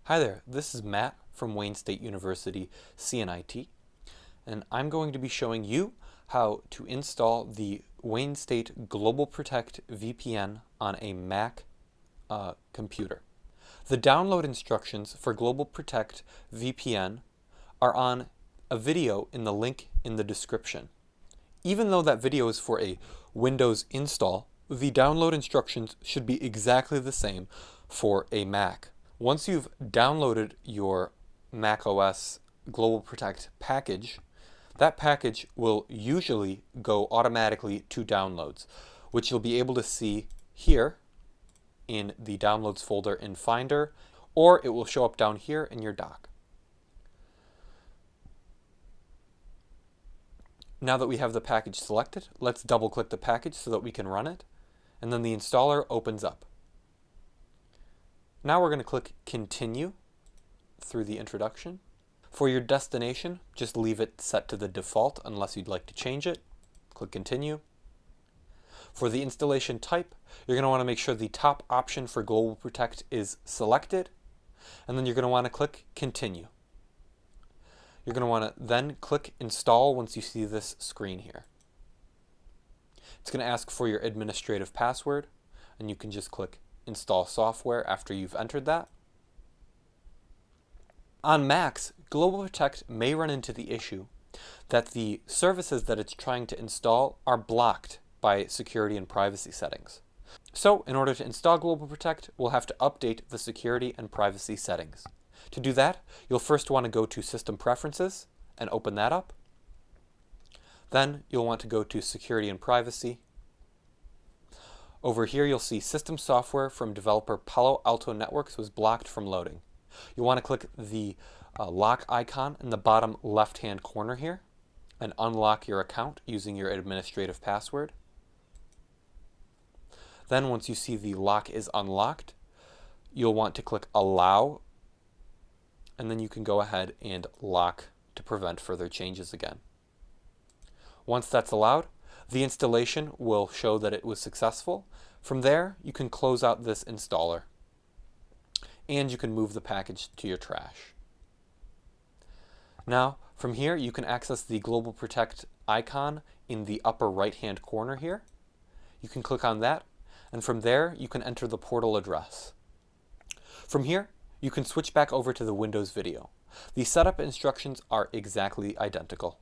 Hi there, this is Matt from Wayne State University C&IT, and I'm going to be showing you how to install the Wayne State GlobalProtect VPN on a Mac computer. The download instructions for GlobalProtect VPN are on a video in the link in the description. Even though that video is for a Windows install, the download instructions should be exactly the same for a Mac. Once you've downloaded your macOS GlobalProtect package, that package will usually go automatically to downloads, which you'll be able to see here in the downloads folder in Finder, or it will show up down here in your dock. Now that we have the package selected, let's double click the package so that we can run it, and then the installer opens up. Now we're going to click Continue through the introduction. For your destination, just leave it set to the default unless you'd like to change it. Click Continue. For the installation type, you're going to want to make sure the top option for GlobalProtect is selected, and then you're going to want to click Continue. You're going to want to then click Install once you see this screen here. It's going to ask for your administrative password, and you can just click Install software after you've entered that. On Macs, GlobalProtect may run into the issue that the services that it's trying to install are blocked by security and privacy settings. So, in order to install GlobalProtect, we'll have to update the security and privacy settings. To do that, you'll first want to go to System Preferences and open that up. Then you'll want to go to Security and Privacy. Over here you'll see System Software from developer Palo Alto Networks was blocked from loading. You'll want to click the lock icon in the bottom left-hand corner here and unlock your account using your administrative password. Then once you see the lock is unlocked, you'll want to click Allow, and then you can go ahead and lock to prevent further changes again. Once that's allowed, the installation will show that it was successful. From there, you can close out this installer, and you can move the package to your trash. Now, from here, you can access the GlobalProtect icon in the upper right-hand corner here. You can click on that, and from there, you can enter the portal address. From here, you can switch back over to the Windows video. The setup instructions are exactly identical.